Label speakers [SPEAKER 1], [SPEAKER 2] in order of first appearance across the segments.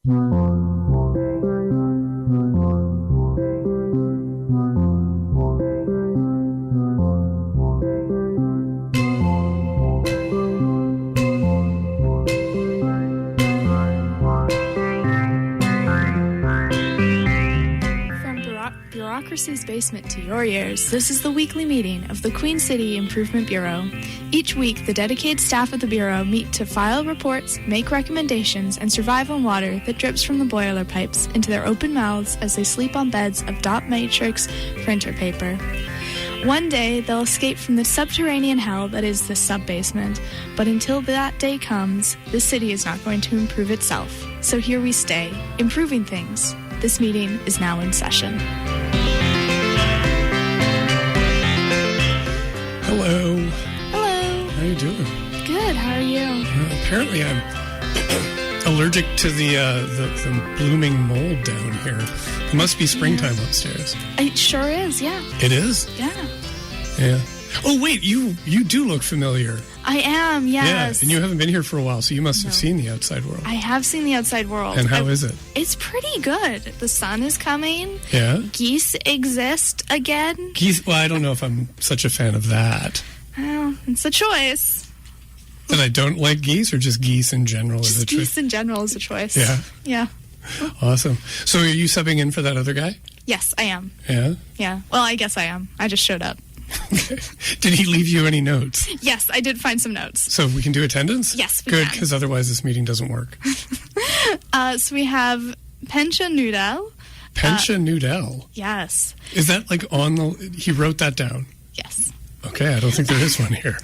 [SPEAKER 1] Bureaucracy's basement to your ears. This is the weekly meeting of the Queen City Improvement Bureau. Each week, the dedicated staff of the Bureau meet to file reports, make recommendations, and survive on water that drips from the boiler pipes into their open mouths as they sleep on beds of dot matrix printer paper. One day, they'll escape from the subterranean hell that is the subbasement, but until that day comes, the city is not going to improve itself. So here we stay, improving things. This meeting is now in session.
[SPEAKER 2] Hello.
[SPEAKER 1] Hello.
[SPEAKER 2] How are you doing?
[SPEAKER 1] Good. How are you?
[SPEAKER 2] Apparently, I'm allergic to the blooming mold down here. It must be springtime upstairs.
[SPEAKER 1] It sure is. Yeah.
[SPEAKER 2] It is?
[SPEAKER 1] Yeah.
[SPEAKER 2] Yeah. Oh, wait. You do look familiar.
[SPEAKER 1] I am. Yes.
[SPEAKER 2] Yeah. And you haven't been here for a while, so you must have seen the outside world.
[SPEAKER 1] I have seen the outside world.
[SPEAKER 2] And how is it?
[SPEAKER 1] It's pretty good. The sun is coming.
[SPEAKER 2] Yeah.
[SPEAKER 1] Geese exist again.
[SPEAKER 2] Geese? Well, I don't know if I'm such a fan of that.
[SPEAKER 1] Well, it's a choice.
[SPEAKER 2] That I don't like geese, or just geese in general is a choice?
[SPEAKER 1] Geese in general is a choice.
[SPEAKER 2] Yeah.
[SPEAKER 1] Yeah.
[SPEAKER 2] Awesome. So are you subbing in for that other guy?
[SPEAKER 1] Yes, I am.
[SPEAKER 2] Yeah?
[SPEAKER 1] Yeah. Well, I guess I am. I just showed up.
[SPEAKER 2] Okay. Did he leave you any notes?
[SPEAKER 1] Yes, I did find some notes.
[SPEAKER 2] So we can do attendance?
[SPEAKER 1] Yes, we
[SPEAKER 2] Good,
[SPEAKER 1] can.
[SPEAKER 2] because otherwise this meeting doesn't work.
[SPEAKER 1] So we have Pensha Noodle.
[SPEAKER 2] Pensha Noodle?
[SPEAKER 1] Yes.
[SPEAKER 2] Is that like on the... He wrote that down?
[SPEAKER 1] Yes.
[SPEAKER 2] Okay, I don't think there is one here.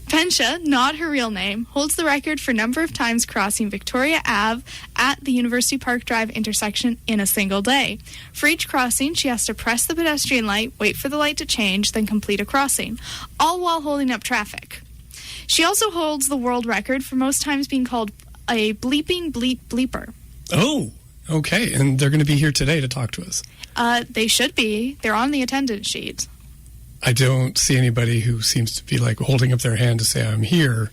[SPEAKER 1] Pensha, not her real name, holds the record for number of times crossing Victoria Ave at the University Park Drive intersection in a single day. For each crossing, she has to press the pedestrian light, wait for the light to change, then complete a crossing, all while holding up traffic. She also holds the world record for most times being called a bleeping bleep bleeper.
[SPEAKER 2] Oh, okay, and they're going to be here today to talk to us.
[SPEAKER 1] They should be. They're on the attendance sheet.
[SPEAKER 2] I don't see anybody who seems to be like holding up their hand to say I'm here.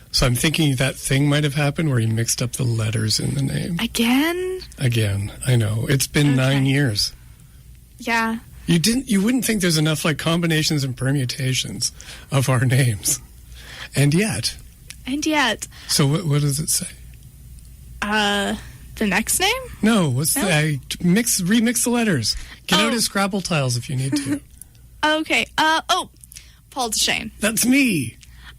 [SPEAKER 2] So I'm thinking that thing might have happened where he mixed up the letters in the name. Again, I know. It's been 9 years.
[SPEAKER 1] Yeah.
[SPEAKER 2] You wouldn't think there's enough like combinations and permutations of our names. And yet. So what does it say?
[SPEAKER 1] The next name?
[SPEAKER 2] No, remix the letters. Get out his Scrabble tiles if you need to.
[SPEAKER 1] Okay. Paul Deshane.
[SPEAKER 2] That's me.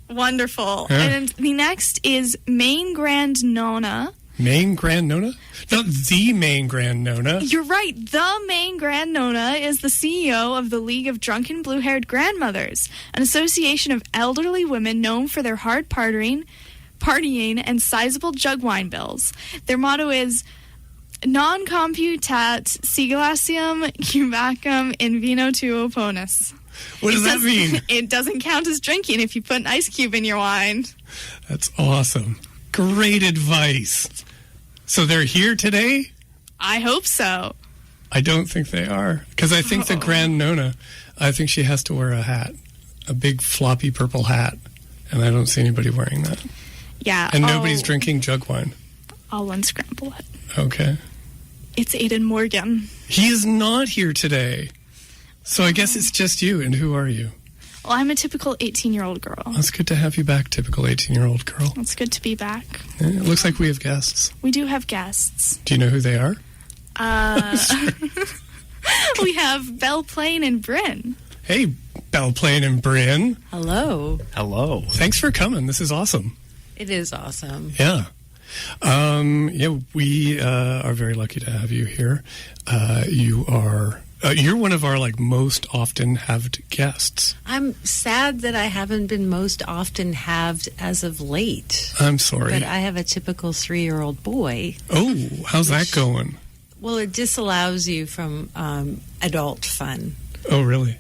[SPEAKER 1] Wonderful.
[SPEAKER 2] Yeah.
[SPEAKER 1] And the next is Main Grand Nona.
[SPEAKER 2] Main Grand Nona? Not the Main Grand Nona.
[SPEAKER 1] You're right. The Main Grand Nona is the CEO of the League of Drunken Blue-Haired Grandmothers, an association of elderly women known for their hard partying, and sizable jug wine bills. Their motto is non computat sigillatium cubacum in vino tu opponus.
[SPEAKER 2] What does that mean?
[SPEAKER 1] It doesn't count as drinking if you put an ice cube in your wine.
[SPEAKER 2] That's awesome. Great advice. So they're here today?
[SPEAKER 1] I hope so.
[SPEAKER 2] I don't think they are. Because I think the Grand Nona, I think she has to wear a hat. A big floppy purple hat. And I don't see anybody wearing that.
[SPEAKER 1] Yeah.
[SPEAKER 2] And nobody's drinking jug wine.
[SPEAKER 1] I'll unscramble it.
[SPEAKER 2] Okay.
[SPEAKER 1] It's Aidan Morgan.
[SPEAKER 2] He is not here today. So I guess it's just you. And who are you?
[SPEAKER 1] Well, I'm a typical 18-year-old girl.
[SPEAKER 2] It's good to have you back, typical 18-year-old girl.
[SPEAKER 1] It's good to be back.
[SPEAKER 2] Yeah, it looks like we have guests.
[SPEAKER 1] We do have guests.
[SPEAKER 2] Do you know who they are?
[SPEAKER 1] We have Belle and Bryn.
[SPEAKER 2] Hey, Belle and Bryn.
[SPEAKER 3] Hello.
[SPEAKER 4] Hello.
[SPEAKER 2] Thanks for coming. This is awesome.
[SPEAKER 3] It is awesome.
[SPEAKER 2] Yeah. We are very lucky to have you here. You're one of our most often haved guests.
[SPEAKER 3] I'm sad that I haven't been most often haved as of late.
[SPEAKER 2] I'm sorry.
[SPEAKER 3] But I have a typical 3-year-old boy.
[SPEAKER 2] Oh, how's that going?
[SPEAKER 3] Well, it disallows you from adult fun.
[SPEAKER 2] Oh, really?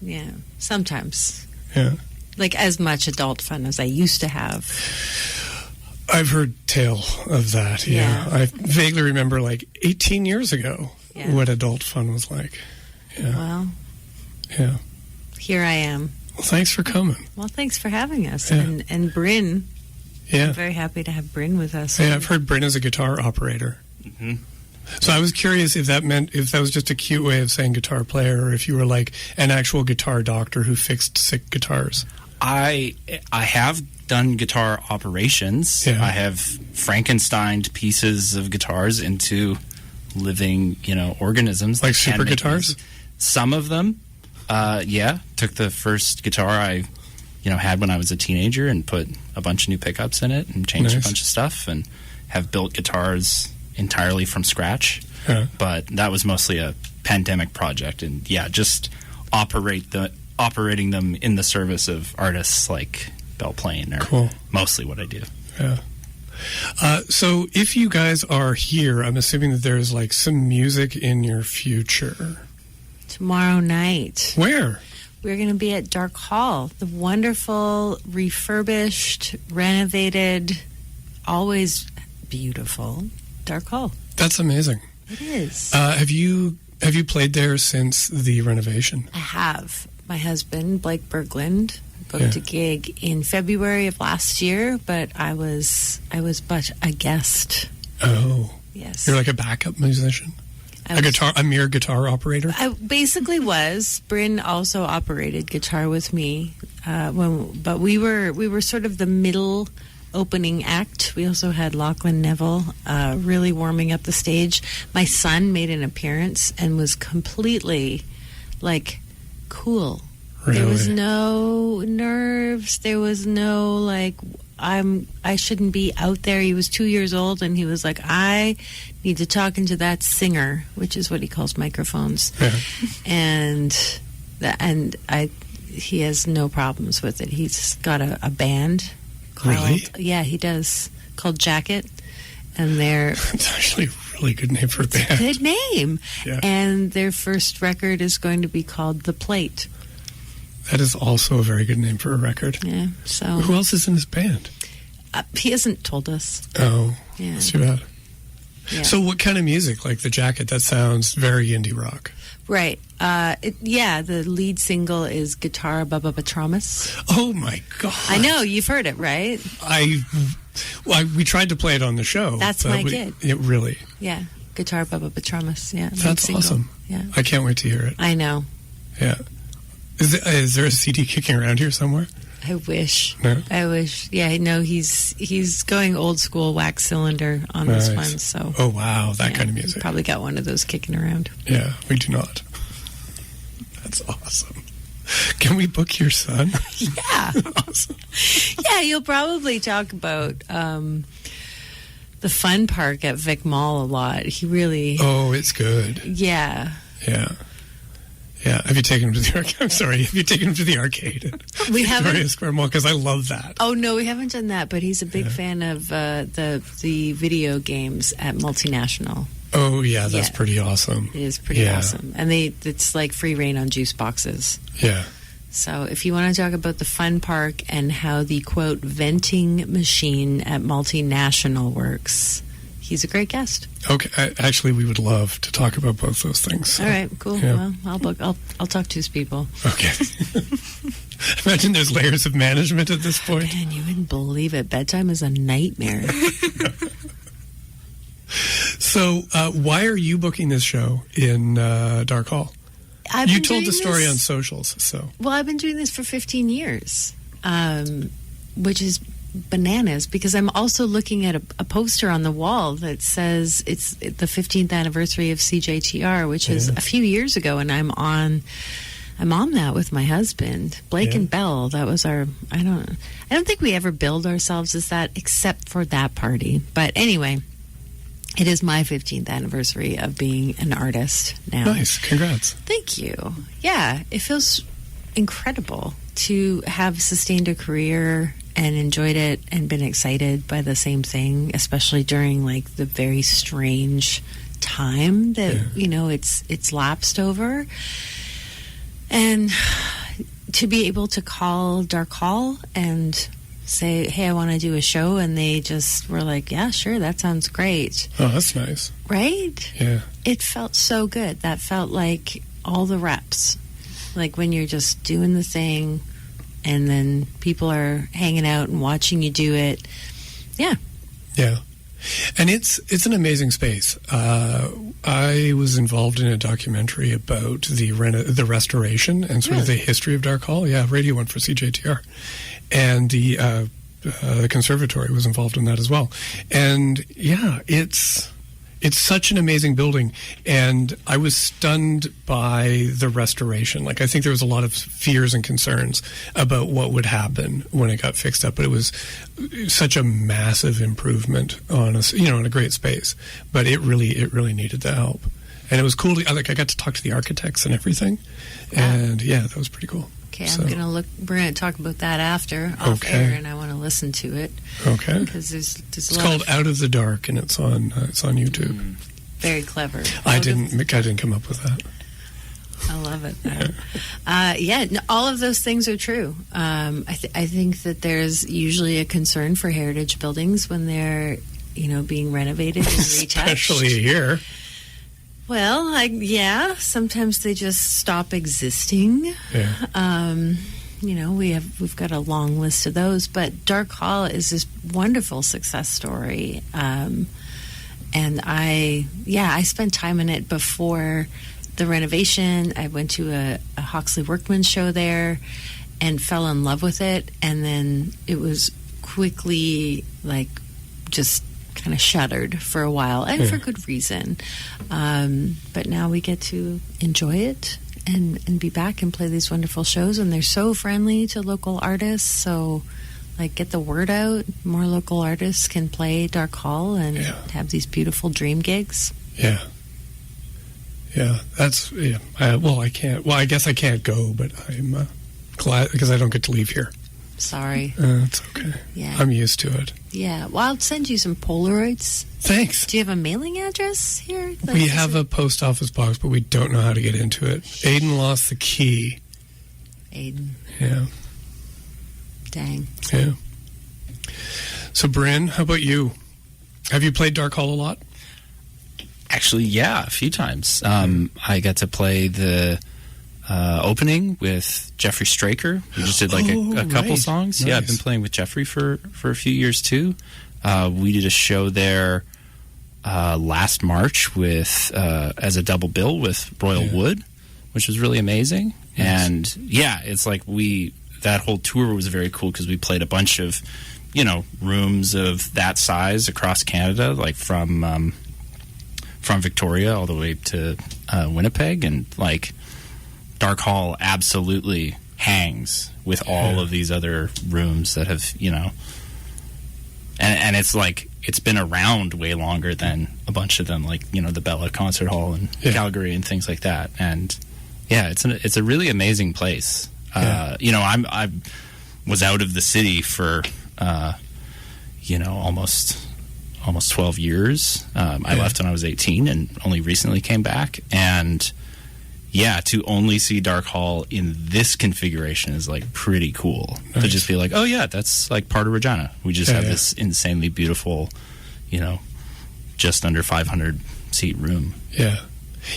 [SPEAKER 3] Yeah, sometimes.
[SPEAKER 2] Yeah.
[SPEAKER 3] Like as much adult fun as I used to have.
[SPEAKER 2] I've heard tale of that, yeah. I vaguely remember 18 years ago what adult fun was like. Yeah.
[SPEAKER 3] Well,
[SPEAKER 2] yeah.
[SPEAKER 3] Here I am.
[SPEAKER 2] Well, thanks for coming.
[SPEAKER 3] Well, thanks for having us.
[SPEAKER 2] Yeah.
[SPEAKER 3] And Bryn.
[SPEAKER 2] Yeah.
[SPEAKER 3] I'm very happy to have Bryn with us.
[SPEAKER 2] Yeah, I've heard Bryn is a guitar operator.
[SPEAKER 4] Mm-hmm.
[SPEAKER 2] So I was curious if that was just a cute way of saying guitar player, or if you were like an actual guitar doctor who fixed sick guitars.
[SPEAKER 4] I have done guitar operations.
[SPEAKER 2] Yeah.
[SPEAKER 4] I have Frankensteined pieces of guitars into living, organisms.
[SPEAKER 2] Like super guitars?
[SPEAKER 4] Some of them, yeah. Took the first guitar I, had when I was a teenager and put a bunch of new pickups in it and changed a bunch of stuff, and have built guitars entirely from scratch.
[SPEAKER 2] Yeah.
[SPEAKER 4] But that was mostly a pandemic project, and just operating them in the service of artists like Belle playing are
[SPEAKER 2] cool.
[SPEAKER 4] Mostly what I do.
[SPEAKER 2] Yeah. So if you guys are here, I'm assuming that there's like some music in your future.
[SPEAKER 3] Tomorrow night.
[SPEAKER 2] Where?
[SPEAKER 3] We're going to be at Dark Hall, the wonderful, refurbished, renovated, always beautiful Dark Hall.
[SPEAKER 2] That's amazing.
[SPEAKER 3] It is.
[SPEAKER 2] Have you played there since the renovation?
[SPEAKER 3] I have. My husband, Blake Berglund, booked a gig in February of last year, but I was but a guest.
[SPEAKER 2] Oh.
[SPEAKER 3] Yes.
[SPEAKER 2] You're like a backup musician? A mere guitar operator?
[SPEAKER 3] I basically was. Bryn also operated guitar with me, but we were sort of the middle opening act. We also had Lachlan Neville really warming up the stage. My son made an appearance and was completely cool.
[SPEAKER 2] Really?
[SPEAKER 3] There was no nerves. There was no I shouldn't be out there. He was 2 years old, and he was like, I need to talk into that singer, which is what he calls microphones.
[SPEAKER 2] Yeah.
[SPEAKER 3] He has no problems with it. He's got a band called,
[SPEAKER 2] really?
[SPEAKER 3] Yeah, he does, called Jacket, and they're
[SPEAKER 2] it's actually a really good name for a band.
[SPEAKER 3] It's a good name.
[SPEAKER 2] Yeah.
[SPEAKER 3] And their first record is going to be called The Plate.
[SPEAKER 2] That is also a very good name for a record.
[SPEAKER 3] Yeah. So
[SPEAKER 2] who else is in this band?
[SPEAKER 3] He hasn't told us.
[SPEAKER 2] Oh,
[SPEAKER 3] yeah.
[SPEAKER 2] That's too bad.
[SPEAKER 3] Yeah.
[SPEAKER 2] So what kind of music? Like the Jacket, that sounds very indie rock.
[SPEAKER 3] Right. The lead single is Guitar Bubba Batramas.
[SPEAKER 2] Oh, my God.
[SPEAKER 3] I know. You've heard it, right?
[SPEAKER 2] We tried to play it on the show.
[SPEAKER 3] That's my kid.
[SPEAKER 2] It really?
[SPEAKER 3] Yeah. Guitar Bubba Batramas. Yeah.
[SPEAKER 2] That's awesome.
[SPEAKER 3] Yeah.
[SPEAKER 2] I can't wait to hear it.
[SPEAKER 3] I know.
[SPEAKER 2] Yeah. Is there a CD kicking around here somewhere?
[SPEAKER 3] I wish.
[SPEAKER 2] No?
[SPEAKER 3] I wish. Yeah, no, he's going old school wax cylinder on this one. So.
[SPEAKER 2] Oh, wow. That kind of music.
[SPEAKER 3] Probably got one of those kicking around.
[SPEAKER 2] Yeah, we do not. That's awesome. Can we book your son?
[SPEAKER 3] Yeah.
[SPEAKER 2] Awesome.
[SPEAKER 3] Yeah, you'll probably talk about the fun park at Vic Mall a lot. He really...
[SPEAKER 2] Oh, it's good.
[SPEAKER 3] Yeah.
[SPEAKER 2] Yeah. Yeah. Have you taken him to the arcade? I'm sorry. Have you taken him to the arcade at Victoria Square Mall? Because I love that.
[SPEAKER 3] Oh, no, we haven't done that, but he's a big fan of the video games at Multinational.
[SPEAKER 2] Oh, yeah, that's pretty awesome.
[SPEAKER 3] It is pretty awesome. And it's like free reign on juice boxes.
[SPEAKER 2] Yeah.
[SPEAKER 3] So if you want to talk about the fun park and how the, quote, venting machine at Multinational works, he's a great guest.
[SPEAKER 2] Okay. Actually, we would love to talk about both those things. So,
[SPEAKER 3] all right, cool.
[SPEAKER 2] Yeah.
[SPEAKER 3] Well, I'll talk to his people.
[SPEAKER 2] Okay. Imagine there's layers of management at this point.
[SPEAKER 3] Man, you wouldn't believe it. Bedtime is a nightmare.
[SPEAKER 2] So, why are you booking this show in Dark Hall? You told the story on socials, so.
[SPEAKER 3] Well, I've been doing this for 15 years, which is bananas, because I'm also looking at a poster on the wall that says it's the 15th anniversary of CJTR, which is a few years ago, and I'm on that with my husband, Blake and Belle. That was our, I don't think we ever billed ourselves as that except for that party. But anyway, it is my 15th anniversary of being an artist now.
[SPEAKER 2] Nice. Congrats.
[SPEAKER 3] Thank you. Yeah, it feels incredible to have sustained a career and enjoyed it and been excited by the same thing, especially during like the very strange time that, it's lapsed over. And to be able to call Dark Hall and say, hey, I want to do a show, and they just were like, yeah, sure, that sounds great.
[SPEAKER 2] Oh, that's nice.
[SPEAKER 3] Right?
[SPEAKER 2] Yeah.
[SPEAKER 3] It felt so good. That felt like all the reps. Like when you're just doing the thing and then people are hanging out and watching you do it. Yeah.
[SPEAKER 2] Yeah. And it's an amazing space. I was involved in a documentary about the restoration and sort of the history of Dark Hall. Yeah, radio went for CJTR. And the conservatory was involved in that as well. And yeah, it's such an amazing building, and I was stunned by the restoration. Like, I think there was a lot of fears and concerns about what would happen when it got fixed up, but it was such a massive improvement on in a great space. But it really needed the help, and it was cool. I got to talk to the architects and everything, and yeah, that was pretty cool.
[SPEAKER 3] Okay, I'm going to we're going to talk about that after off air, and I want to listen to it.
[SPEAKER 2] Okay.
[SPEAKER 3] Because
[SPEAKER 2] it's called Out of the Dark, and it's on YouTube.
[SPEAKER 3] Very clever.
[SPEAKER 2] I didn't come up with that.
[SPEAKER 3] I love it. All of those things are true. I think that there's usually a concern for heritage buildings when they're being renovated and retouched.
[SPEAKER 2] Especially here.
[SPEAKER 3] Well, sometimes they just stop existing.
[SPEAKER 2] Yeah.
[SPEAKER 3] We've got a long list of those, but Dark Hall is this wonderful success story. And I spent time in it before the renovation. I went to a Hawksley Workman show there and fell in love with it, and then it was quickly just kind of shuttered for a while, and for good reason. But now we get to enjoy it and be back and play these wonderful shows, and they're so friendly to local artists. So, get the word out. More local artists can play Dark Hall and have these beautiful dream gigs.
[SPEAKER 2] Yeah. Yeah, that's I can't. Well, I guess I can't go, but I'm glad because I don't get to leave here.
[SPEAKER 3] Sorry.
[SPEAKER 2] It's okay.
[SPEAKER 3] Yeah.
[SPEAKER 2] I'm used to it.
[SPEAKER 3] Yeah. Well, I'll send you some Polaroids.
[SPEAKER 2] Thanks.
[SPEAKER 3] Do you have a mailing address here?
[SPEAKER 2] We have a post office box, but we don't know how to get into it. Aiden lost the key.
[SPEAKER 3] Aiden.
[SPEAKER 2] Yeah.
[SPEAKER 3] Dang.
[SPEAKER 2] Yeah. So, Bryn, how about you? Have you played Dark Hall a lot?
[SPEAKER 4] Actually, yeah, a few times. I got to play the opening with Jeffrey Straker. We just did a couple songs. Nice. Yeah, I've been playing with Jeffrey for a few years too. We did a show there last March with as a double bill with Royal Wood, which was really amazing. Nice. And yeah, it's that whole tour was very cool because we played a bunch of rooms of that size across Canada, from Victoria all the way to Winnipeg, and Dark Hall absolutely hangs with all of these other rooms that have, and it's been around way longer than a bunch of them, the Belle Concert Hall in Calgary and things like that. And yeah, it's a really amazing place. I was out of the city for almost 12 years. I left when I was 18 and only recently came back, and to only see Dark Hall in this configuration is pretty cool. Nice. To just be oh yeah, that's part of Regina. We just have this insanely beautiful, just under 500 seat room. Yeah.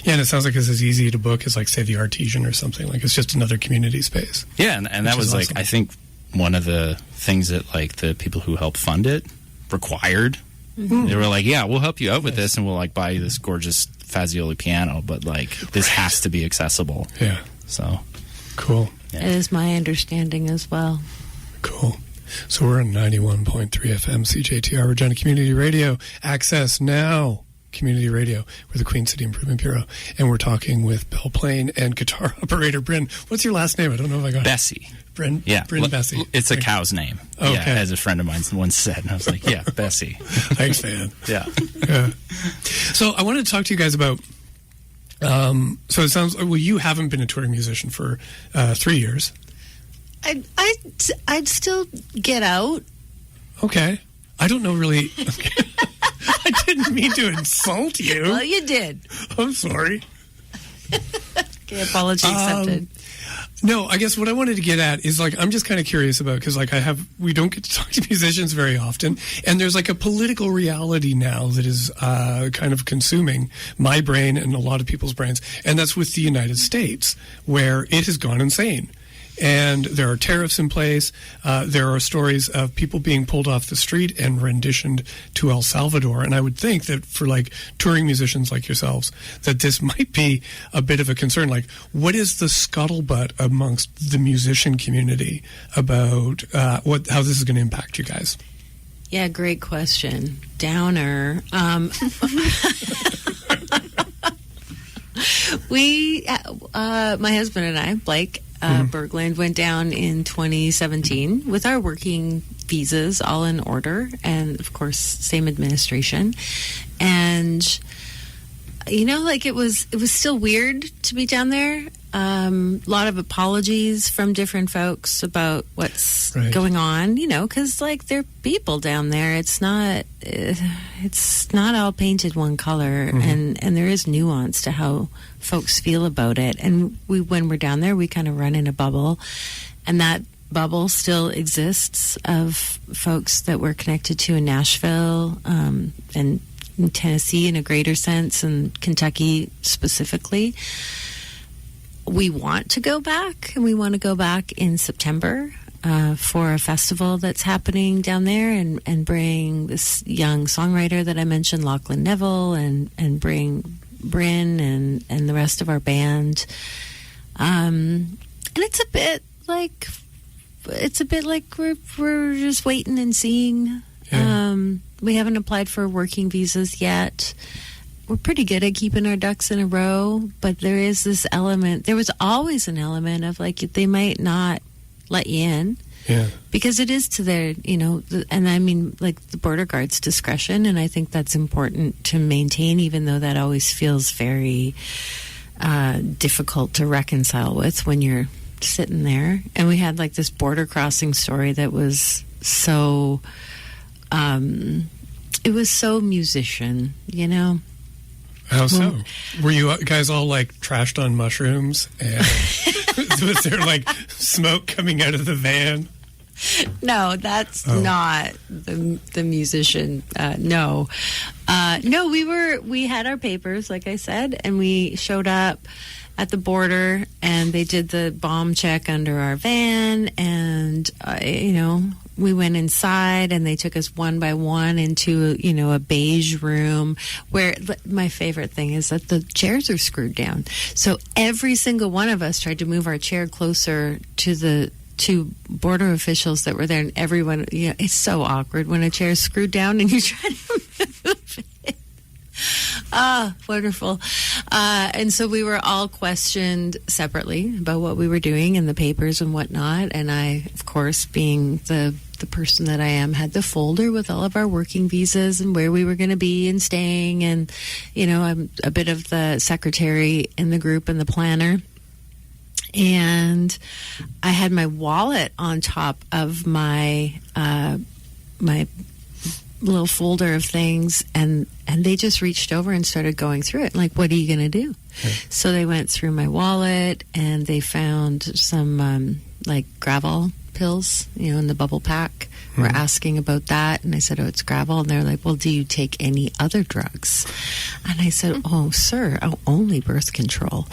[SPEAKER 4] Yeah, and it sounds like it's as easy to book as say the Artesian or something. It's just another community space. Yeah, and that was awesome. I think one of the things that the people who helped fund it required. Mm-hmm. They were we'll help you out with this, and we'll buy you this gorgeous Fazioli piano, but this has to be accessible. Yeah. So cool. Yeah.
[SPEAKER 3] It is my understanding as well.
[SPEAKER 2] Cool. So we're on 91.3 FM CJTR Regina Community Radio, AccessNow Community Radio. We're the Queen City Improvement Bureau, and we're talking with bell playing and guitar operator Bryn. What's your last name? I don't know if I got
[SPEAKER 4] Bessie.
[SPEAKER 2] it. Bryn?
[SPEAKER 4] Yeah.
[SPEAKER 2] Bryn Bessie.
[SPEAKER 4] It's a cow's name. Okay. Yeah, as a friend of mine once said. And I was yeah, Bessie.
[SPEAKER 2] Thanks, man.
[SPEAKER 4] Yeah.
[SPEAKER 2] So I wanted to talk to you guys about, so it sounds, you haven't been a touring musician for 3 years.
[SPEAKER 3] I'd still get out.
[SPEAKER 2] Okay. I don't know really. I didn't mean to insult you.
[SPEAKER 3] Well, you did.
[SPEAKER 2] I'm sorry.
[SPEAKER 3] Okay, apology accepted.
[SPEAKER 2] No, I guess what I wanted to get at is I'm just kind of curious about, because we don't get to talk to musicians very often, and there's a political reality now that is kind of consuming my brain and a lot of people's brains, and that's with the United States, where it has gone insane. and there are tariffs in place. There are stories of people being pulled off the street and renditioned to El Salvador. And I would think that for like touring musicians like yourselves, that this might be a bit of a concern. Like, what is the scuttlebutt amongst the musician community about how this is going to impact you guys?
[SPEAKER 3] Yeah, great question. Downer. We, my husband and I, Blake Berglund, went down in 2017 with our working visas all in order, and of course, same administration. And you know, like it was still weird to be down there. A lot of apologies from different folks about what's going on, you know, because like they're people down there. It's not all painted one color, and there is nuance to how folks feel about it. And when we're down there, we kind of run in a bubble, and that bubble still exists of folks that we're connected to in Nashville, and in Tennessee in a greater sense, and Kentucky specifically. We want to go back, and we want to go back in September for a festival that's happening down there, and bring this young songwriter that I mentioned, Lachlan Neville, and bring Bryn and the rest of our band. And it's a bit like we're just waiting and seeing. Yeah. We haven't applied for working visas yet. We're pretty good at keeping our ducks in a row, but there is this element. There was always an element of like they might not let you in, because it is to their, you know, and I mean like the border guard's discretion, and I think that's important to maintain, even though that always feels very difficult to reconcile with when you're sitting there. And we had like this border crossing story that was so, it was so musician, you know.
[SPEAKER 2] How so? Were you guys all like trashed on mushrooms? And was there like smoke coming out of the van?
[SPEAKER 3] No, that's not the musician. No, we had our papers, like I said, and we showed up at the border, and they did the bomb check under our van, and you know, we went inside, and they took us one by one into, you know, a beige room where my favorite thing is that the chairs are screwed down. So every single one of us tried to move our chair closer to the two border officials that were there, and everyone, you know, it's so awkward when a chair is screwed down and you try to move it. Ah, wonderful. And so we were all questioned separately about what we were doing and the papers and whatnot. And I, of course, being the person that I am, had the folder with all of our working visas and where we were going to be and staying. And, you know, I'm a bit of the secretary in the group and the planner. And I had my wallet on top of my my little folder of things, and they just reached over and started going through it. Like, what are you going to do? Okay. So they went through my wallet, and they found some like gravel pills, you know, in the bubble pack. We're asking about that, and I said, oh, it's gravel. And they're like, well, do you take any other drugs? And I said, oh, sir, only birth control.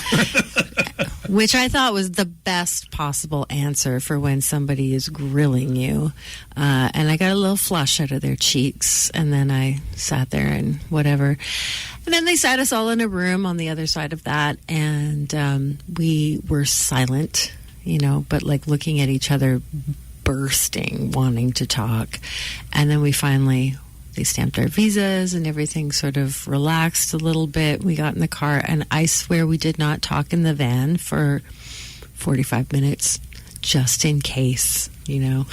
[SPEAKER 3] Which I thought was the best possible answer for when somebody is grilling you. And I got a little flush out of their cheeks, and then I sat there and whatever. And then they sat us all in a room on the other side of that, and we were silent, you know, but like looking at each other, bursting, wanting to talk. And then they stamped our visas, and everything sort of relaxed a little bit. We got in the car, and I swear we did not talk in the van for 45 minutes, just in case, you know.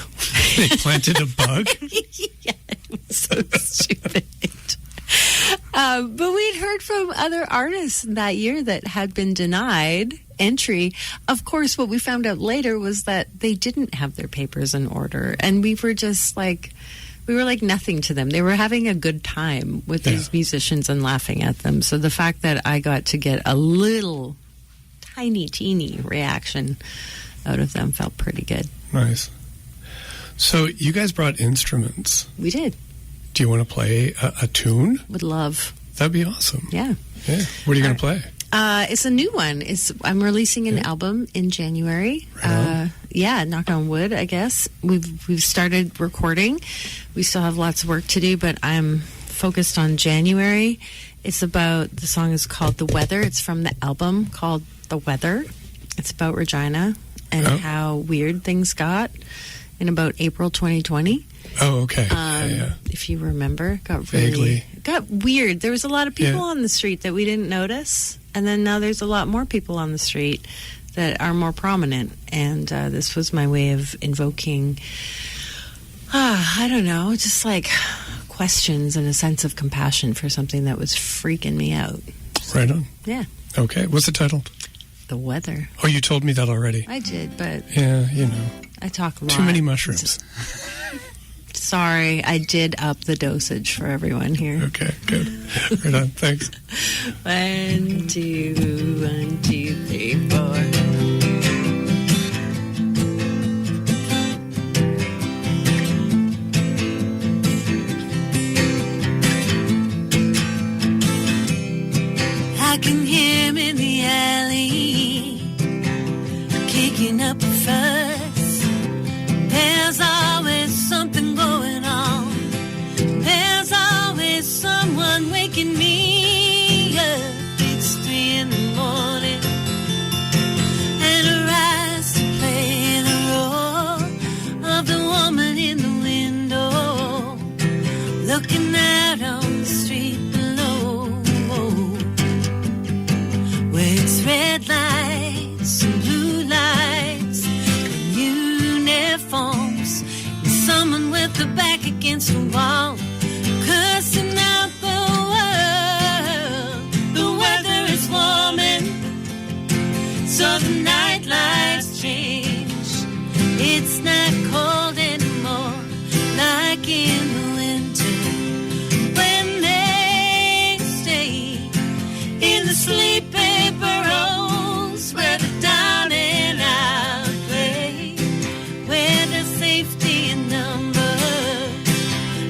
[SPEAKER 2] They planted a bug?
[SPEAKER 3] Yeah, it was so stupid. But we'd heard from other artists that year that had been denied entry. Of course, what we found out later was that they didn't have their papers in order, and we were just like, we were like nothing to them. They were having a good time with these musicians and laughing at them. So the fact that I got to get a little tiny, teeny reaction out of them felt pretty good.
[SPEAKER 2] Nice. So you guys brought instruments.
[SPEAKER 3] We did.
[SPEAKER 2] Do you want to play a tune?
[SPEAKER 3] Would love.
[SPEAKER 2] That'd be awesome.
[SPEAKER 3] Yeah.
[SPEAKER 2] Yeah. What are you going to play?
[SPEAKER 3] It's a new one. I'm releasing an album in January. knock on wood, I guess. We've started recording. We still have lots of work to do, but I'm focused on January. The song is called The Weather. It's from the album called The Weather. It's about Regina and how weird things got in about April 2020.
[SPEAKER 2] Oh, okay.
[SPEAKER 3] If you remember, got weird. There was a lot of people on the street that we didn't notice, and then now there's a lot more people on the street that are more prominent. And this was my way of invoking, I don't know, just like questions and a sense of compassion for something that was freaking me out.
[SPEAKER 2] Right on.
[SPEAKER 3] Yeah.
[SPEAKER 2] Okay. What's it titled?
[SPEAKER 3] The Weather.
[SPEAKER 2] Oh, you told me that already.
[SPEAKER 3] I did, but...
[SPEAKER 2] Yeah,
[SPEAKER 3] I talk a lot.
[SPEAKER 2] Too many mushrooms.
[SPEAKER 3] Sorry, I did up the dosage for everyone here.
[SPEAKER 2] Okay, good. Right on. Thanks.
[SPEAKER 3] 1, 2, 1, 2, 3, 4.
[SPEAKER 5] I can hear him in the alley, kicking up a fuss. There's always something going on. There's always someone waking me up. It's 3 in the morning, and I rise to play the role of the woman in the window, looking out on the street below, where it's red lights and blue lights and uniforms, and someone with their back against the wall, cursing out the world. The weather is warming, so the night lights change. It's not cold anymore like in the winter, when they stay in the sleepy burrows where the down and out play, where there's safety in numbers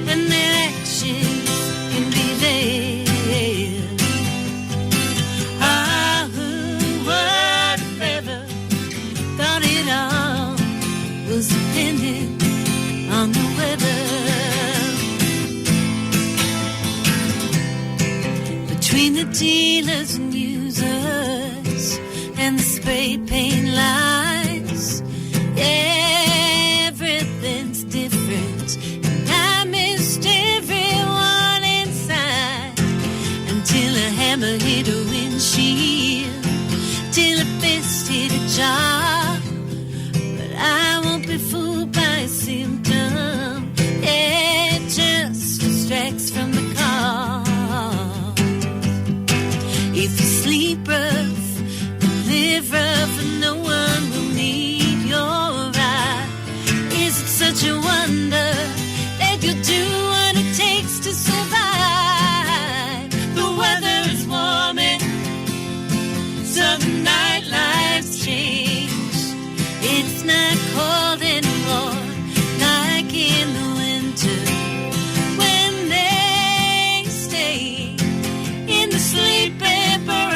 [SPEAKER 5] and their actions can be veiled. Ah, who would have ever thought it all was dependent on the weather? Between the dealers and users and the spray paint lines, everything's different, and I missed everyone inside until a hammer hit a windshield, till a fist hit a jaw. But I won't be fooled by a symptom, it just distracts from the cause. If you sleep rough and live rough, and no one will need your eye, is it such a wonder that you'll do what it takes to survive? The weather is warming, so the night lights change. It's not cold anymore like in the winter, when they stay in the sleepy burrows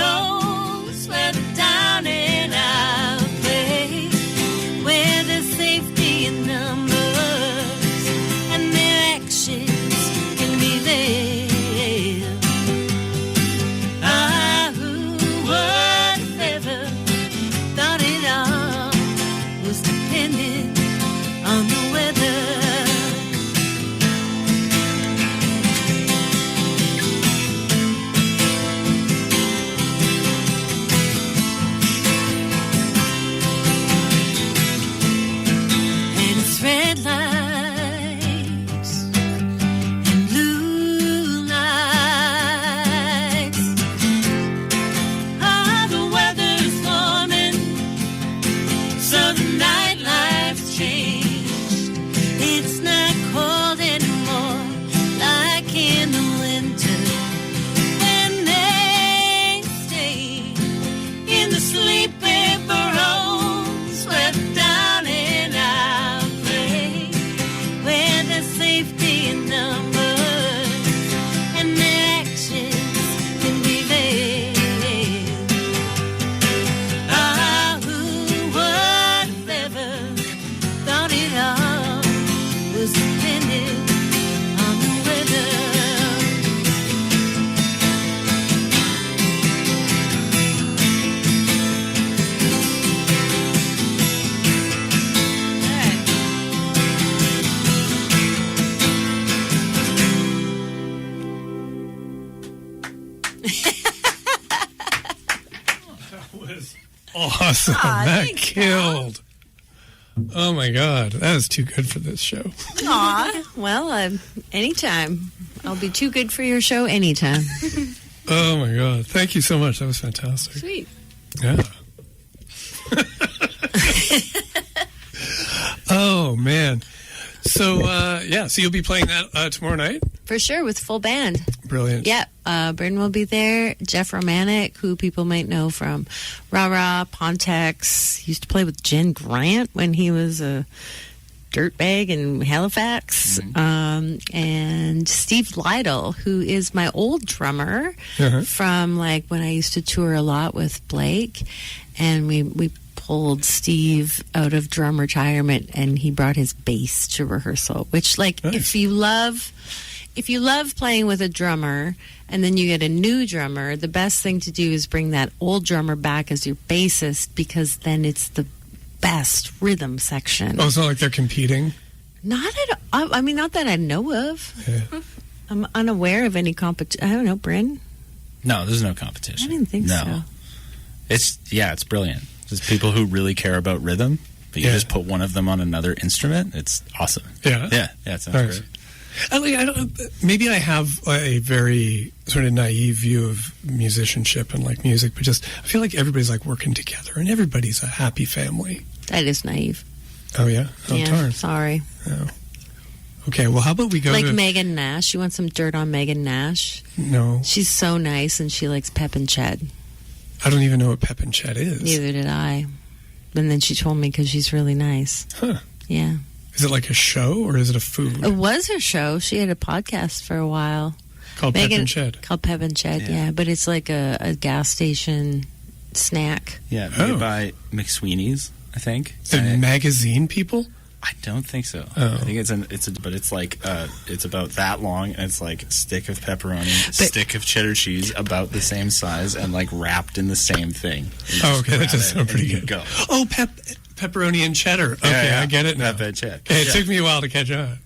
[SPEAKER 2] That was awesome. That killed. Oh my God, that is too good for this show.
[SPEAKER 3] Aw, well, anytime. I'll be too good for your show anytime.
[SPEAKER 2] Oh my God, thank you so much. That was fantastic.
[SPEAKER 3] Sweet.
[SPEAKER 2] Yeah. Oh man. So so you'll be playing that tomorrow night?
[SPEAKER 3] For sure, with full band.
[SPEAKER 2] Brilliant.
[SPEAKER 3] Yeah, Bryn will be there. Jeff Romanek, who people might know from Rah Rah, Pontex. He used to play with Jen Grant when he was a dirtbag in Halifax. Mm-hmm. And Steve Lytle, who is my old drummer from like when I used to tour a lot with Blake. And we pulled Steve out of drum retirement, and he brought his bass to rehearsal, which like
[SPEAKER 2] nice.
[SPEAKER 3] if you love playing with a drummer and then you get a new drummer, the best thing to do is bring that old drummer back as your bassist, because then it's the best rhythm section.
[SPEAKER 2] Oh, it's not like they're competing?
[SPEAKER 3] Not at all. I mean, not that I know of.
[SPEAKER 2] Yeah.
[SPEAKER 3] I'm unaware of any competition. I don't know, Bryn?
[SPEAKER 4] No, there's no competition.
[SPEAKER 3] I didn't think so.
[SPEAKER 4] It's brilliant. Just people who really care about rhythm, but you just put one of them on another instrument. It's awesome.
[SPEAKER 2] Yeah?
[SPEAKER 4] Yeah, it sounds great.
[SPEAKER 2] I don't. Maybe I have a very sort of naive view of musicianship and like music, but just I feel like everybody's like working together and everybody's a happy family.
[SPEAKER 3] That is naive.
[SPEAKER 2] Oh yeah. Oh,
[SPEAKER 3] yeah.
[SPEAKER 2] Darn.
[SPEAKER 3] Sorry.
[SPEAKER 2] Oh. Okay. Well, how about we go
[SPEAKER 3] like
[SPEAKER 2] to
[SPEAKER 3] Megan Nash? You want some dirt on Megan Nash?
[SPEAKER 2] No.
[SPEAKER 3] She's so nice, and she likes Pep and Ched.
[SPEAKER 2] I don't even know what Pep and Ched is.
[SPEAKER 3] Neither did I. And then she told me because she's really nice.
[SPEAKER 2] Huh.
[SPEAKER 3] Yeah.
[SPEAKER 2] Is it like a show or is it a food?
[SPEAKER 3] It was her show. She had a podcast for a while.
[SPEAKER 2] Called Pep and Ched.
[SPEAKER 3] Called Pep and Ched, yeah. But it's like a gas station snack.
[SPEAKER 4] Yeah, made by McSweeney's, I think.
[SPEAKER 2] The magazine people?
[SPEAKER 4] I don't think so.
[SPEAKER 2] Oh.
[SPEAKER 4] I think but it's like it's about that long, and it's like a stick of pepperoni, stick of cheddar cheese, about the same size, and like wrapped in the same thing.
[SPEAKER 2] Oh, okay, that does sound pretty good.
[SPEAKER 4] Go.
[SPEAKER 2] Oh, pepperoni and cheddar. Okay,
[SPEAKER 4] yeah.
[SPEAKER 2] I get it now.
[SPEAKER 4] Pep and Ched.
[SPEAKER 2] Okay, it took me a while to catch on.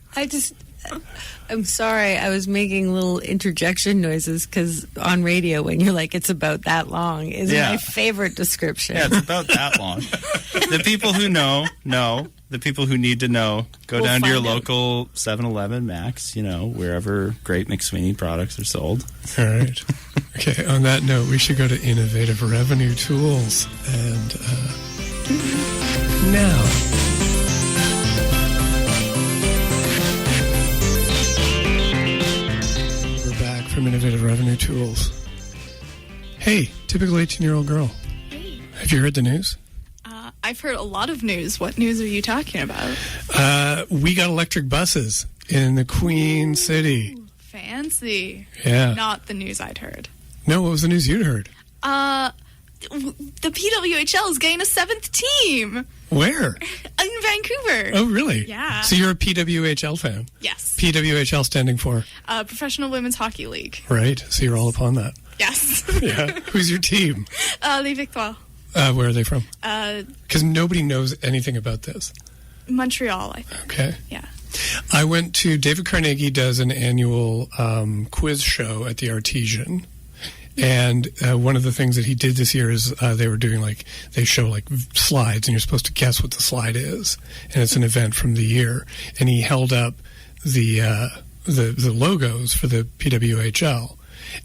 [SPEAKER 3] I'm sorry, I was making little interjection noises because on radio, when you're like, it's about that long, is my favorite description.
[SPEAKER 4] Yeah, it's about that long. The people who know. The people who need to know, go down to your local 7-Eleven, Max, wherever great McSweeney products are sold.
[SPEAKER 2] All right. Okay, on that note, we should go to innovative revenue tools. And now... we're back from Innovative Revenue Tools. Hey, typical 18-year-old girl.
[SPEAKER 1] Hey.
[SPEAKER 2] Have you heard the news?
[SPEAKER 1] I've heard a lot of news. What news are you talking about?
[SPEAKER 2] We got electric buses in the Queen City.
[SPEAKER 1] Fancy.
[SPEAKER 2] Yeah.
[SPEAKER 1] Not the news I'd heard.
[SPEAKER 2] No, what was the news you'd heard?
[SPEAKER 1] The PWHL is getting a 7th team.
[SPEAKER 2] Where?
[SPEAKER 1] In Vancouver.
[SPEAKER 2] Oh, really?
[SPEAKER 1] Yeah.
[SPEAKER 2] So you're a PWHL fan?
[SPEAKER 1] Yes.
[SPEAKER 2] PWHL standing for?
[SPEAKER 1] Professional Women's Hockey League.
[SPEAKER 2] Right. So you're all upon that.
[SPEAKER 1] Yes.
[SPEAKER 2] Yeah. Who's your team?
[SPEAKER 1] Les Victoires.
[SPEAKER 2] Where are they from? Because nobody knows anything about this.
[SPEAKER 1] Montreal, I think.
[SPEAKER 2] Okay.
[SPEAKER 1] Yeah.
[SPEAKER 2] I went to, David Carnegie does an annual quiz show at the Artesian. And one of the things that he did this year is they were doing they show slides, and you're supposed to guess what the slide is. And it's an event from the year. And he held up the logos for the PWHL.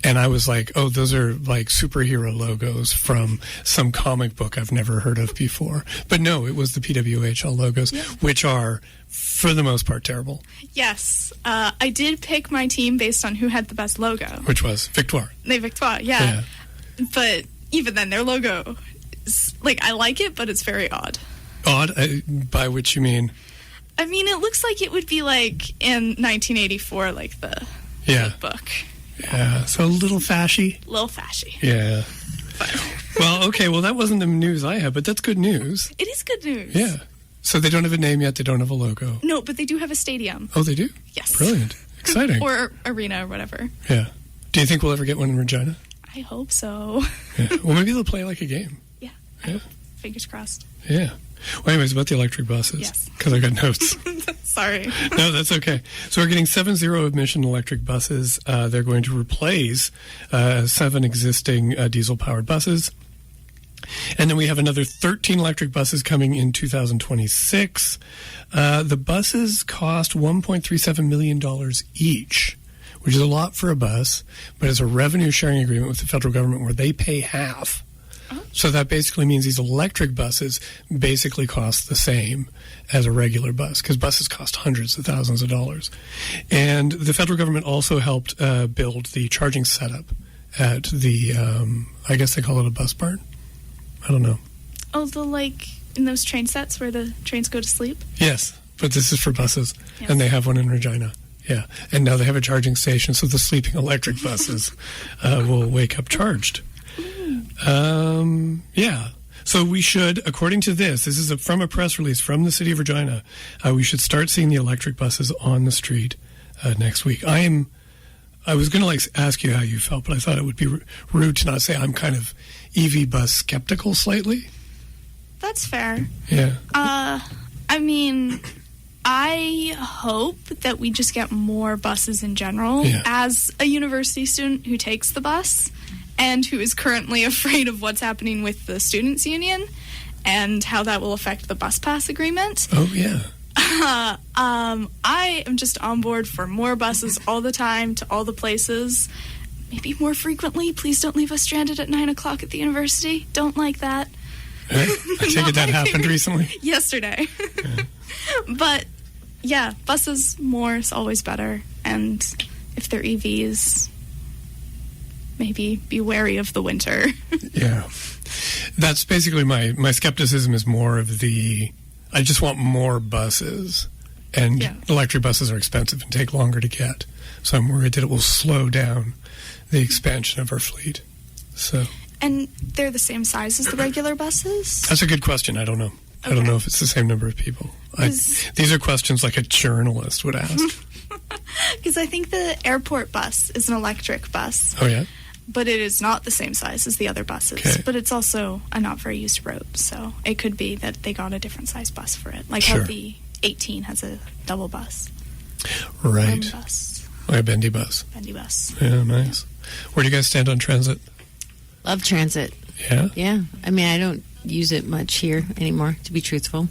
[SPEAKER 2] And I was like, oh, those are like superhero logos from some comic book I've never heard of before. But no, it was the PWHL logos, which are, for the most part, terrible.
[SPEAKER 1] Yes. I did pick my team based on who had the best logo.
[SPEAKER 2] Which was Victoire.
[SPEAKER 1] Les Victoires, yeah. But even then, their logo, I like it, but it's very odd.
[SPEAKER 2] Odd? By which you mean?
[SPEAKER 1] I mean, it looks like it would be in 1984, the book.
[SPEAKER 2] Yeah, so a little fashy.
[SPEAKER 1] Little fashy.
[SPEAKER 2] Yeah. Well, okay, that wasn't the news I had, but that's good news.
[SPEAKER 1] It is good news.
[SPEAKER 2] Yeah. So they don't have a name yet, they don't have a logo.
[SPEAKER 1] No, but they do have a stadium.
[SPEAKER 2] Oh, they do?
[SPEAKER 1] Yes.
[SPEAKER 2] Brilliant. Exciting.
[SPEAKER 1] Or arena or whatever.
[SPEAKER 2] Yeah. Do you think we'll ever get one in Regina?
[SPEAKER 1] I hope so.
[SPEAKER 2] Yeah. Well, maybe they'll play a game.
[SPEAKER 1] Yeah. Fingers crossed.
[SPEAKER 2] Yeah. Well, anyways, about the electric buses.
[SPEAKER 1] Yes.
[SPEAKER 2] Because I got notes.
[SPEAKER 1] Sorry.
[SPEAKER 2] No, that's okay. So we're getting 7 zero-emission electric buses. They're going to replace 7 existing diesel-powered buses. And then we have another 13 electric buses coming in 2026. The buses cost $1.37 million each, which is a lot for a bus, but it's a revenue-sharing agreement with the federal government where they pay half. So that basically means these electric buses basically cost the same as a regular bus, because buses cost hundreds of thousands of dollars. And the federal government also helped build the charging setup at the, I guess they call it a bus barn. I don't know.
[SPEAKER 1] Oh, in those train sets where the trains go to sleep?
[SPEAKER 2] Yes, but this is for buses,
[SPEAKER 1] yes.
[SPEAKER 2] And they have one in Regina. Yeah, and now they have a charging station, so the sleeping electric buses will wake up charged. Yeah. So we should, according to this is from a press release from the City of Regina, we should start seeing the electric buses on the street next week. I was going to ask you how you felt, but I thought it would be rude to not say I'm kind of EV bus skeptical slightly.
[SPEAKER 1] That's fair.
[SPEAKER 2] Yeah.
[SPEAKER 1] I mean, I hope that we just get more buses in general.
[SPEAKER 2] Yeah.
[SPEAKER 1] As a university student who takes the bus and who is currently afraid of what's happening with the students' union and how that will affect the bus pass agreement.
[SPEAKER 2] Oh, yeah.
[SPEAKER 1] I am just on board for more buses all the time to all the places. Maybe more frequently. Please don't leave us stranded at 9 o'clock at the university. Don't like that.
[SPEAKER 2] I take it that happened recently?
[SPEAKER 1] Yesterday.
[SPEAKER 2] Yeah.
[SPEAKER 1] But, yeah, buses more is always better. And if they're EVs, maybe be wary of the winter.
[SPEAKER 2] Yeah. That's basically my skepticism is more of I just want more buses. And electric buses are expensive and take longer to get. So I'm worried that it will slow down the expansion of our fleet. So.
[SPEAKER 1] And they're the same size as the regular buses?
[SPEAKER 2] That's a good question. I don't know. Okay. I don't know if it's the same number of people. These are questions like a journalist would ask.
[SPEAKER 1] Because I think the airport bus is an electric bus.
[SPEAKER 2] Oh, yeah?
[SPEAKER 1] But it is not the same size as the other buses. Okay. But it's also a not-very-used road, so it could be that they got a different size bus for it. Like how the 18 has a double bus.
[SPEAKER 2] Right.
[SPEAKER 1] Bus.
[SPEAKER 2] Like a bendy bus.
[SPEAKER 1] Bendy bus.
[SPEAKER 2] Yeah, nice. Where do you guys stand on transit?
[SPEAKER 3] Love transit.
[SPEAKER 2] Yeah?
[SPEAKER 3] Yeah. I mean, I don't use it much here anymore, to be truthful.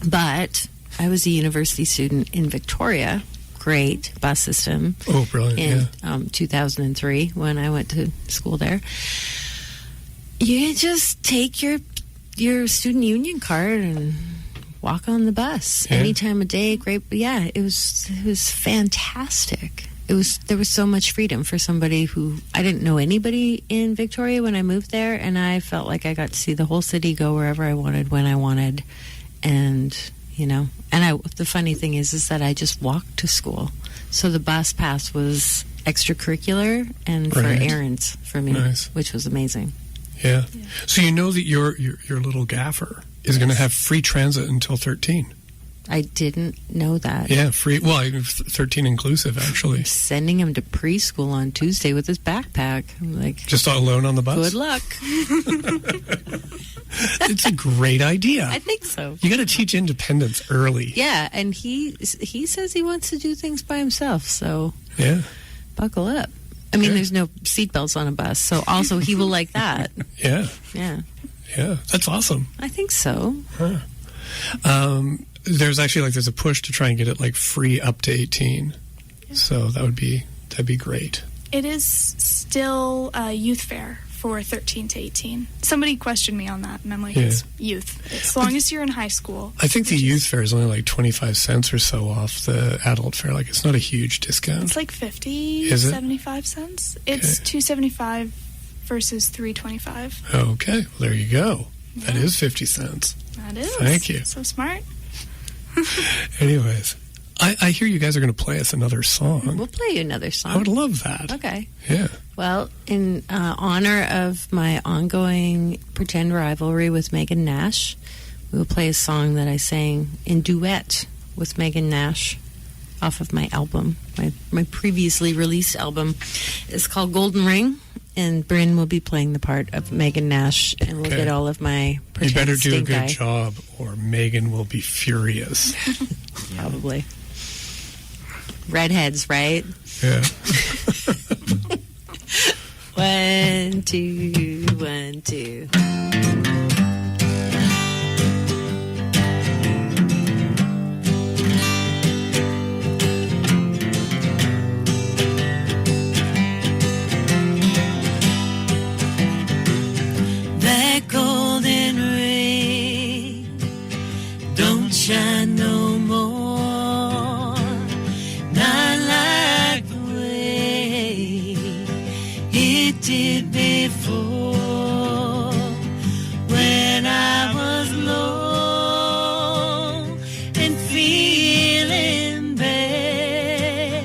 [SPEAKER 3] But I was a university student in Victoria. Great bus system.
[SPEAKER 2] Oh, brilliant.
[SPEAKER 3] In 2003 when I went to school there. You just take your student union card and walk on the bus any time of day. Great. Yeah, it was fantastic. There was so much freedom for somebody who I didn't know anybody in Victoria when I moved there, and I felt like I got to see the whole city, go wherever I wanted, when I wanted, and the funny thing is that I just walked to school, so the bus pass was extracurricular and for errands for me, which was amazing.
[SPEAKER 2] Yeah. So you know that your little gaffer is going to have free transit until 13.
[SPEAKER 3] I didn't know that.
[SPEAKER 2] Yeah, free. Well, 13 inclusive, actually.
[SPEAKER 3] I'm sending him to preschool on Tuesday with his backpack. I'm like,
[SPEAKER 2] just alone on the bus?
[SPEAKER 3] Good luck.
[SPEAKER 2] It's a great idea.
[SPEAKER 3] I think so.
[SPEAKER 2] You got to teach independence early.
[SPEAKER 3] Yeah, and he says he wants to do things by himself, so buckle up. I mean, there's no seatbelts on a bus, so also he will like that.
[SPEAKER 2] Yeah.
[SPEAKER 3] Yeah.
[SPEAKER 2] Yeah, that's awesome.
[SPEAKER 3] I think so.
[SPEAKER 2] Huh. There's actually there's a push to try and get it free up to 18. Yeah. So that'd be great.
[SPEAKER 1] It is still youth fare for 13 to 18. Somebody questioned me on that, and I'm like, it's youth. As long as you're in high school.
[SPEAKER 2] I think the youth fare is only 25 cents or so off the adult fare. It's not a huge discount.
[SPEAKER 1] It's 50, 75 cents. It's $2.75 versus $3.25.
[SPEAKER 2] Okay, well, there you go. Yeah. That is 50 cents.
[SPEAKER 1] That is.
[SPEAKER 2] Thank you.
[SPEAKER 1] So smart.
[SPEAKER 2] Anyways, I hear you guys are going to play us another song.
[SPEAKER 3] We'll play you another song.
[SPEAKER 2] I would love that.
[SPEAKER 3] Okay.
[SPEAKER 2] Yeah.
[SPEAKER 3] Well, in honor of my ongoing pretend rivalry with Megan Nash, we will play a song that I sang in duet with Megan Nash off of my album. My previously released album is called Golden Ring, and Bryn will be playing the part of Megan Nash, and we'll get all of my
[SPEAKER 2] You better do a good
[SPEAKER 3] eye.
[SPEAKER 2] job, or Megan will be furious.
[SPEAKER 3] Probably. Redheads, right?
[SPEAKER 2] Yeah.
[SPEAKER 3] 1, 2, 1, 2.
[SPEAKER 5] That golden ray don't shine no more, not like the way it did before, when I was low and feeling bad.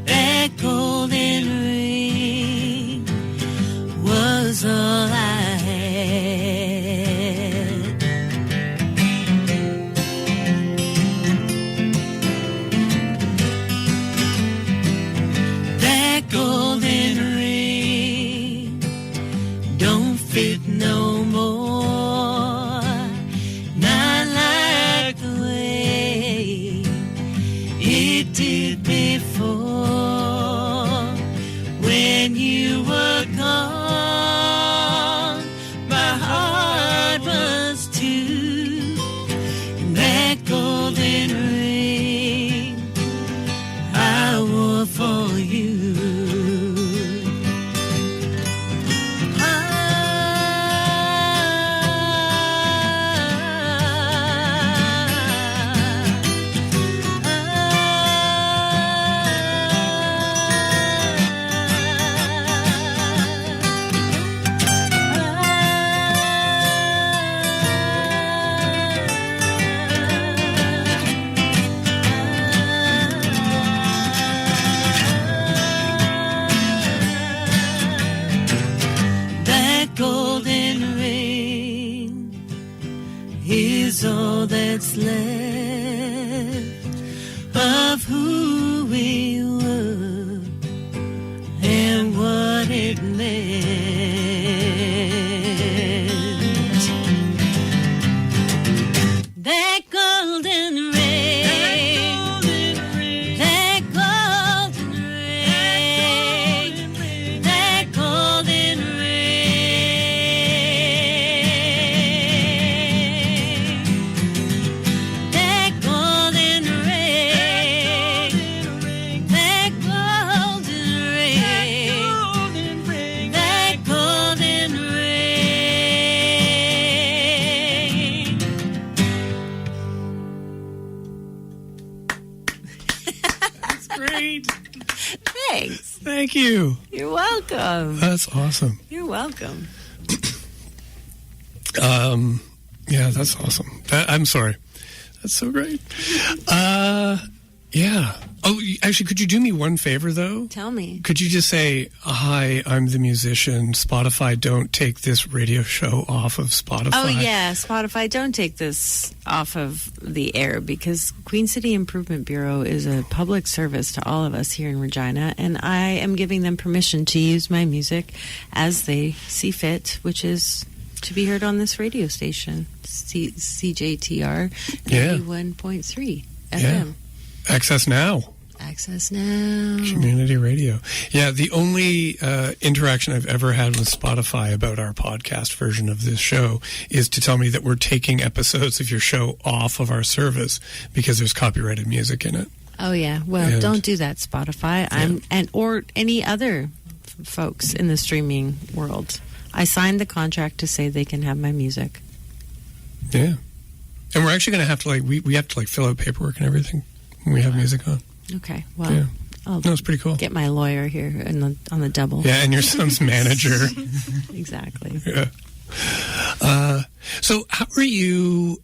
[SPEAKER 5] That golden ring was all I that's left of who we were and what it meant. That golden ring, that golden ring, that golden
[SPEAKER 2] Thank you.
[SPEAKER 3] You're welcome.
[SPEAKER 2] That's awesome.
[SPEAKER 3] You're welcome.
[SPEAKER 2] Yeah, that's awesome. I'm sorry. That's so great. Yeah. Oh, actually, could you do me one favor, though?
[SPEAKER 3] Tell me.
[SPEAKER 2] Could you just say, hi, I'm the musician. Spotify, don't take this radio show off of Spotify.
[SPEAKER 3] Oh, yeah. Spotify, don't take this off of the air, because Queen City Improvement Bureau is a public service to all of us here in Regina, and I am giving them permission to use my music as they see fit, which is to be heard on this radio station, CJTR 91.3 FM.
[SPEAKER 2] Yeah. AccessNow.
[SPEAKER 3] AccessNow
[SPEAKER 2] Community Radio. Yeah, the only interaction I've ever had with Spotify about our podcast version of this show is to tell me that we're taking episodes of your show off of our service because there's copyrighted music in it.
[SPEAKER 3] Oh, yeah. Well, don't do that, Spotify. Or any other folks in the streaming world. I signed the contract to say they can have my music.
[SPEAKER 2] Yeah. And we're actually going to have to, we have to, fill out paperwork and everything when we have music on.
[SPEAKER 3] Okay. Well, I'll
[SPEAKER 2] it's pretty cool.
[SPEAKER 3] Get my lawyer here on the double.
[SPEAKER 2] Yeah, and your son's manager.
[SPEAKER 3] Exactly.
[SPEAKER 2] Yeah. So how are you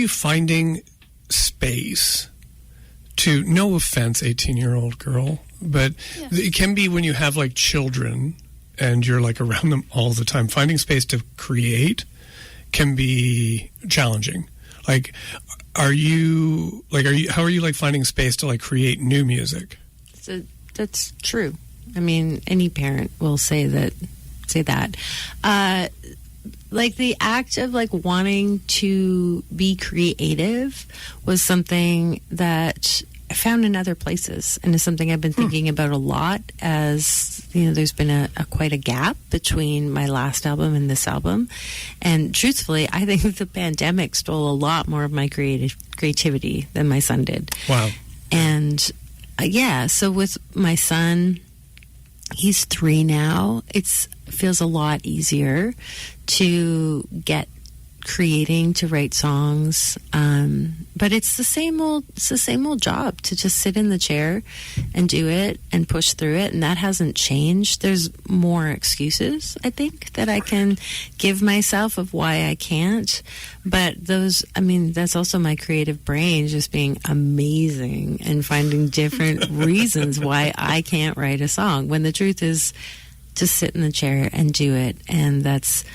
[SPEAKER 2] finding space to, no offense, 18-year-old girl, but it can be when you have children and you're around them all the time, finding space to create can be challenging. How are you finding space to create new music?
[SPEAKER 3] So that's true. I mean, any parent will say that. Like the act of like wanting to be creative was something that I found in other places, and is something I've been thinking about a lot, as you know, there's been quite a gap between my last album and this album. And truthfully, I think the pandemic stole a lot more of my creativity than my son did.
[SPEAKER 2] Wow.
[SPEAKER 3] And so with my son, he's 3 now. It feels a lot easier to get creating, to write songs, but it's the same old job to just sit in the chair and do it and push through it, and that hasn't changed. There's more excuses, I think, that I can give myself of why I can't, but that's also my creative brain just being amazing and finding different reasons why I can't write a song, when the truth is to sit in the chair and do it. And that's,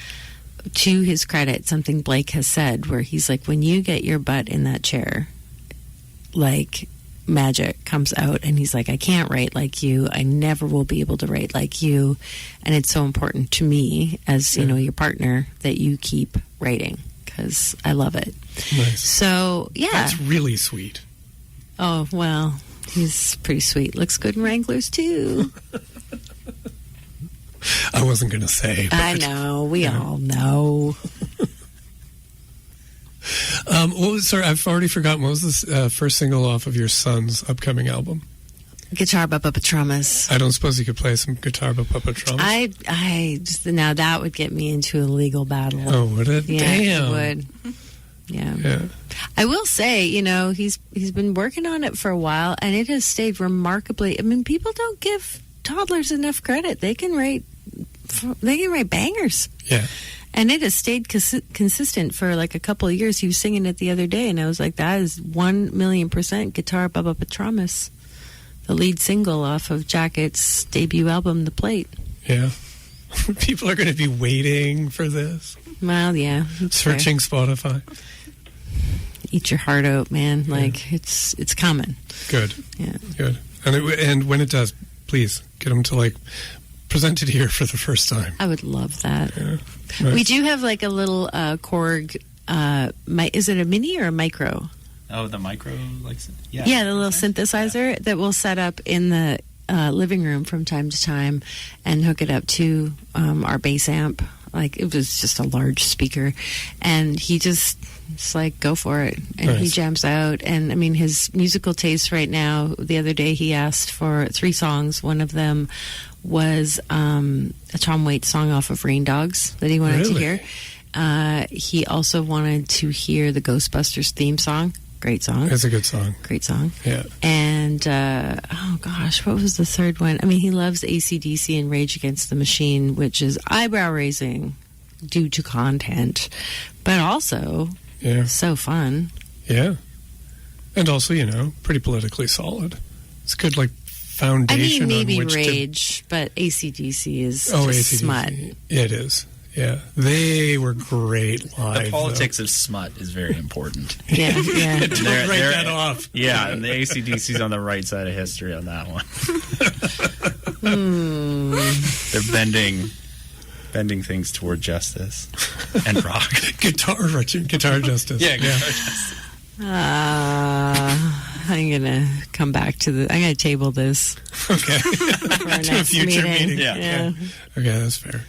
[SPEAKER 3] to his credit, something Blake has said, where he's like, when you get your butt in that chair, like magic comes out. And he's like, I can't write like you. I never will be able to write like you. And it's so important to me as, your partner, that you keep writing, because I love it.
[SPEAKER 2] Nice.
[SPEAKER 3] So, yeah.
[SPEAKER 2] That's really sweet.
[SPEAKER 3] Oh, well, he's pretty sweet. Looks good in Wranglers, too.
[SPEAKER 2] I wasn't going to say. But,
[SPEAKER 3] I know. We all know.
[SPEAKER 2] Sorry, I've already forgotten. What was the first single off of your son's upcoming album?
[SPEAKER 3] Guitar by Papa Trummus.
[SPEAKER 2] I don't suppose you could play some Guitar by Papa Trummus?
[SPEAKER 3] Now that would get me into a legal battle.
[SPEAKER 2] Oh, would it?
[SPEAKER 3] Yeah,
[SPEAKER 2] Damn.
[SPEAKER 3] it would. Yeah. I will say, he's been working on it for a while, and it has stayed remarkably. I mean, people don't give toddlers enough credit. They can write bangers.
[SPEAKER 2] Yeah.
[SPEAKER 3] And it has stayed consistent for like a couple of years. He was singing it the other day, and I was like, that is 1,000,000% Guitar by Papa Trummus, the lead single off of Jacket's debut album, The Plate.
[SPEAKER 2] Yeah. People are going to be waiting for this.
[SPEAKER 3] Well, yeah.
[SPEAKER 2] Searching Spotify.
[SPEAKER 3] Eat your heart out, man. Like, it's coming.
[SPEAKER 2] Good.
[SPEAKER 3] Yeah.
[SPEAKER 2] Good. And when it does, please get them to present it here for the first time.
[SPEAKER 3] I would love that.
[SPEAKER 2] Yeah. Nice.
[SPEAKER 3] We do have like a little Korg. Is it a mini or a micro?
[SPEAKER 4] Oh, the micro,
[SPEAKER 3] Yeah, the little synthesizer that we'll set up in the living room from time to time and hook it up to our bass amp. Like, it was just a large speaker, and he just, it's like, go for it. And
[SPEAKER 2] nice.
[SPEAKER 3] He jams out. And I mean, his musical taste right now, the other day he asked for 3 songs. One of them was a Tom Waits song off of Rain Dogs that he wanted to hear. He also wanted to hear the Ghostbusters theme song. Great song.
[SPEAKER 2] It's a good song.
[SPEAKER 3] Great song.
[SPEAKER 2] Yeah.
[SPEAKER 3] And, oh gosh, what was the third one? I mean, he loves AC/DC and Rage Against the Machine, which is eyebrow-raising due to content, but also so fun.
[SPEAKER 2] Yeah. And also, pretty politically solid. It's a good, foundation.
[SPEAKER 3] I mean, maybe
[SPEAKER 2] on which
[SPEAKER 3] Rage, but AC/DC is just
[SPEAKER 2] AC/DC.
[SPEAKER 3] smut.
[SPEAKER 2] It is. Yeah, they were great live.
[SPEAKER 4] The politics of smut is very important.
[SPEAKER 3] Yeah.
[SPEAKER 2] Don't write that off.
[SPEAKER 4] Yeah, and the AC/DC's on the right side of history on that one. They're bending things toward justice and rock.
[SPEAKER 2] Guitar justice.
[SPEAKER 4] Yeah, guitar justice.
[SPEAKER 3] I'm gonna come back to I'm gonna table this.
[SPEAKER 2] Okay.
[SPEAKER 3] For our
[SPEAKER 2] to
[SPEAKER 3] next
[SPEAKER 2] a future meeting.
[SPEAKER 3] Yeah.
[SPEAKER 2] Okay, that's fair.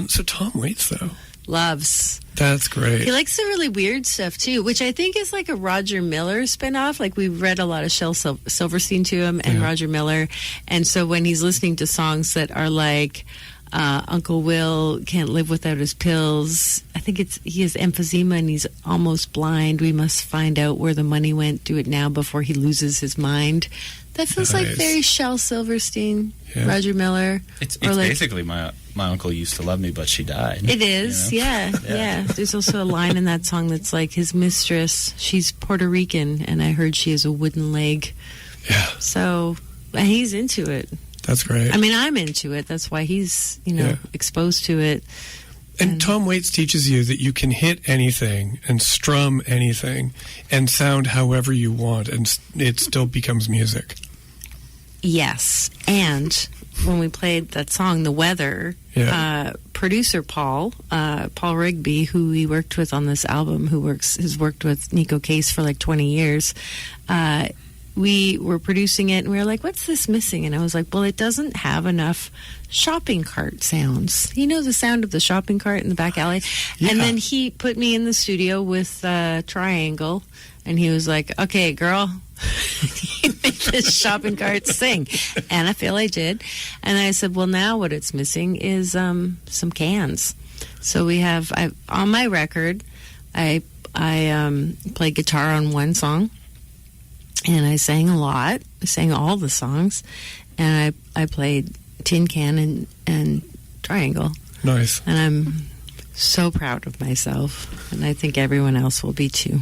[SPEAKER 2] So Tom Waits, though.
[SPEAKER 3] Loves.
[SPEAKER 2] That's great.
[SPEAKER 3] He likes the really weird stuff, too, which I think is like a Roger Miller spinoff. Like, we've read a lot of Shel Silverstein to him and Roger Miller. And so when he's listening to songs that are like Uncle Will Can't Live Without His Pills, I think he has emphysema and he's almost blind. We must find out where the money went. Do it now before he loses his mind. That feels like very Shel Silverstein, Roger Miller.
[SPEAKER 4] It's basically my uncle used to love me, but she died.
[SPEAKER 3] It is, yeah. There's also a line in that song that's like, his mistress, she's Puerto Rican, and I heard she has a wooden leg.
[SPEAKER 2] Yeah.
[SPEAKER 3] So, and he's into it.
[SPEAKER 2] That's great.
[SPEAKER 3] I mean, I'm into it. That's why he's, exposed to it.
[SPEAKER 2] And Tom Waits teaches you that you can hit anything and strum anything and sound however you want, and it still becomes music.
[SPEAKER 3] Yes. And when we played that song, The Weather, producer Paul Rigby, who we worked with on this album, has worked with Nico Case for like 20 years, we were producing it, and we were like, what's this missing? And I was like, well, it doesn't have enough shopping cart sounds. You know the sound of the shopping cart in the back alley? Yeah. And then he put me in the studio with Triangle, and he was like, okay, girl, you make this shopping cart sing. And I feel I did. And I said, well, now what it's missing is some cans. So we have, on my record, I played guitar on one song, and I sang a lot. I sang all the songs, and I played tin can and triangle.
[SPEAKER 2] Nice.
[SPEAKER 3] And I'm so proud of myself, and I think everyone else will be too.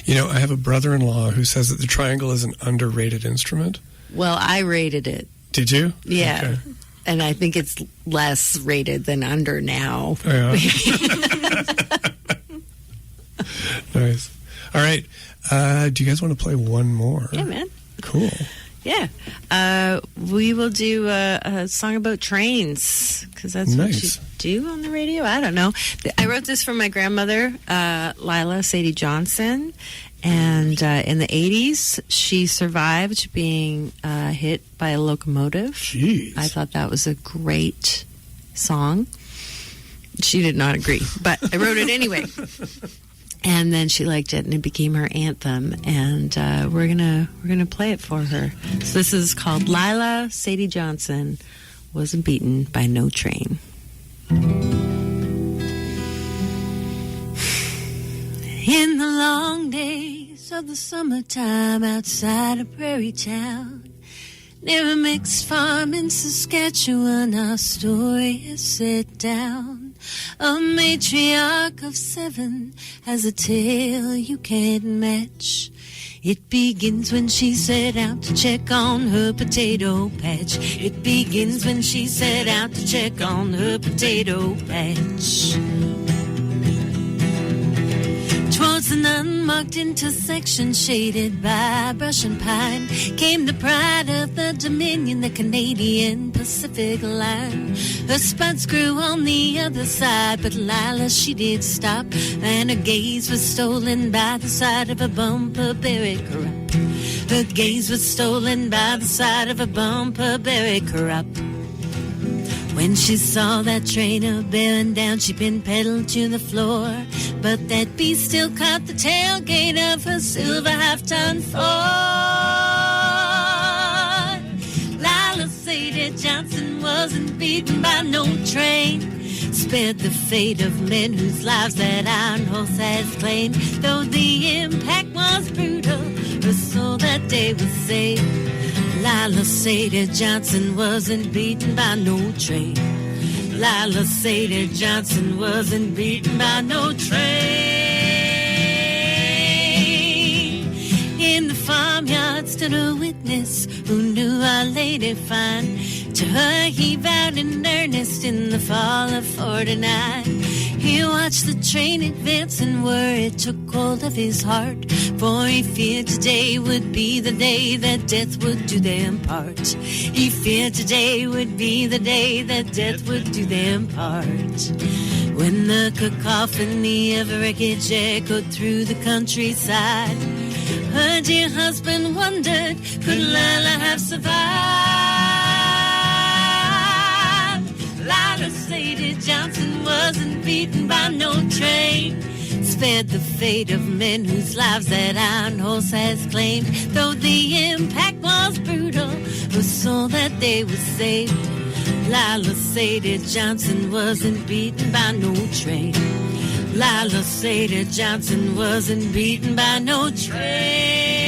[SPEAKER 2] You know, I have a brother-in-law who says that the triangle is an underrated instrument.
[SPEAKER 3] Well, I rated it.
[SPEAKER 2] Did you?
[SPEAKER 3] Yeah. Okay. And I think it's less rated than under now. Yeah.
[SPEAKER 2] Nice. All right. Do you guys want to play one more?
[SPEAKER 3] Yeah, man.
[SPEAKER 2] Cool.
[SPEAKER 3] Yeah. We will do a song about trains, because that's what you do on the radio. I don't know. I wrote this for my grandmother, Lila Sadie Johnson, and in the 80s, she survived being hit by a locomotive.
[SPEAKER 2] Jeez.
[SPEAKER 3] I thought that was a great song. She did not agree, but I wrote it anyway. And then she liked it, and it became her anthem. And we're gonna play it for her. So this is called Lila Sadie Johnson Wasn't Beaten by No Train.
[SPEAKER 5] In the long days of the summertime outside a prairie town, near a mixed farm in Saskatchewan, our story is set down. A matriarch of 7 has a tale you can't match. It begins when she set out to check on her potato patch. It begins when she set out to check on her potato patch. Towards an unmarked intersection shaded by brush and pine came the pride of the Dominion, the Canadian Pacific line. Her spuds grew on the other side, but Lila, she did stop, and her gaze was stolen by the side of a bumper berry crop. Her gaze was stolen by the side of a bumper berry crop. When she saw that trainer bearing down, she pinned pedal to the floor. But that beast still caught the tailgate of her silver half-ton Ford. Lila Sadie Johnson wasn't beaten by no train. Spared the fate of men whose lives that iron horse has claimed. Though the impact was brutal, her soul that day was saved. Lila Sadie Johnson wasn't beaten by no train. Lila Sadie Johnson wasn't beaten by no train. In the farmyard stood a witness who knew Our Lady fine. To her he vowed in earnest in the fall of 49. He watched the train advance, and worry took hold of his heart, for he feared today would be the day that death would do them part. He feared today would be the day that death would do them part. When the cacophony of wreckage echoed through the countryside, her dear husband wondered, could Lila have survived? Lila Sadie Johnson wasn't beaten by no train. Spared the fate of men whose lives that iron horse has claimed. Though the impact was brutal, her soul that day was saved. Lila Sadie Johnson wasn't beaten by no train. Lila Sadie Johnson wasn't beaten by no train.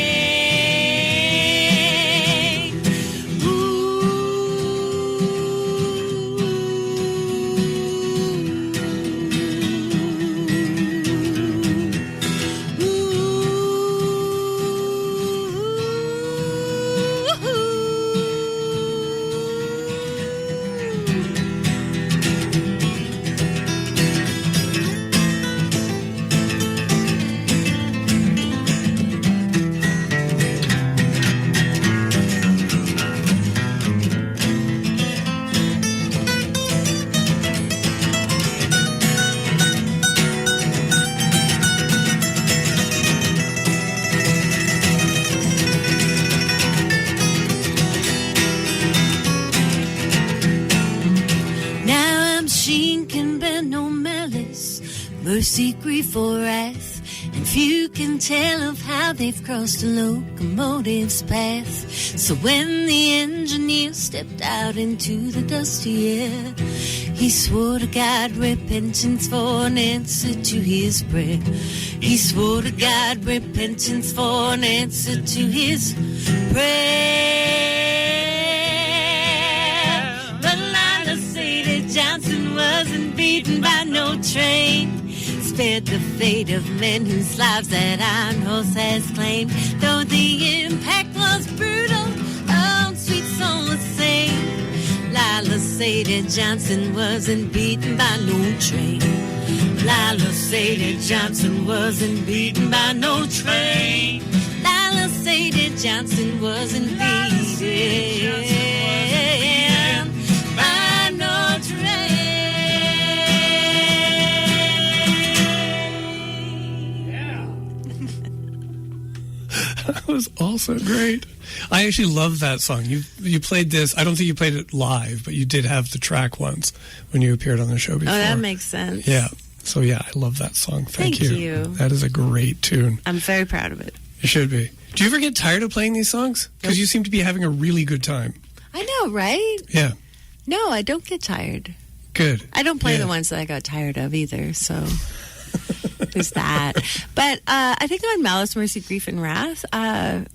[SPEAKER 5] mercy, grief, or wrath. And few can tell of how they've crossed a locomotive's path. So when the engineer stepped out into the dusty air, he swore to God repentance for an answer to his prayer. He swore to God repentance for an answer to his prayer. But Lila Sadie Johnson wasn't beaten by no train. Spared the fate of men whose lives that iron horse has claimed. Though the impact was brutal, oh, sweet soul was saved. Lila Sadie Johnson wasn't beaten by no train. Lila Sadie Johnson wasn't beaten by no train. Lila Sadie Johnson wasn't beaten by no train.
[SPEAKER 2] That was also great. I actually love that song. You played this. I don't think you played it live, but you did have the track once when you appeared on the show before.
[SPEAKER 3] Oh, that makes sense.
[SPEAKER 2] Yeah. So, yeah, I love that song. Thank you. That is a great tune.
[SPEAKER 3] I'm very proud of it.
[SPEAKER 2] It should be. Do you ever get tired of playing these songs? Because you seem to be having a really good time.
[SPEAKER 3] I know, right?
[SPEAKER 2] Yeah.
[SPEAKER 3] No, I don't get tired.
[SPEAKER 2] Good.
[SPEAKER 3] I don't play the ones that I got tired of either, so there's that. But I think on Malice, Mercy, Grief, and Wrath, I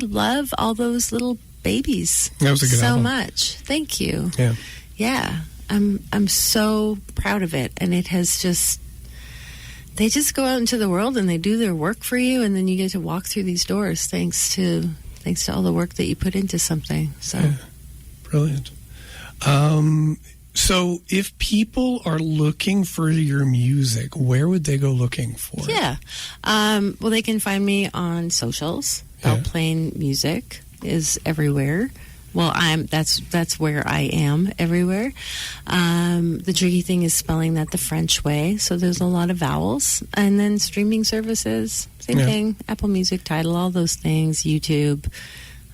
[SPEAKER 3] love all those little babies.
[SPEAKER 2] That was a good album.
[SPEAKER 3] So much. Thank you.
[SPEAKER 2] Yeah.
[SPEAKER 3] Yeah. I'm so proud of it, and it has just, they just go out into the world and they do their work for you, and then you get to walk through these doors thanks to all the work that you put into something. So
[SPEAKER 2] brilliant. So if people are looking for your music, where would they go looking for it?
[SPEAKER 3] Yeah. Well, they can find me on socials. Belle Plain Music is everywhere. Well, that's where I am everywhere. The tricky thing is spelling that the French way, so there's a lot of vowels. And then streaming services, same thing. Apple Music, Tidal, all those things, YouTube.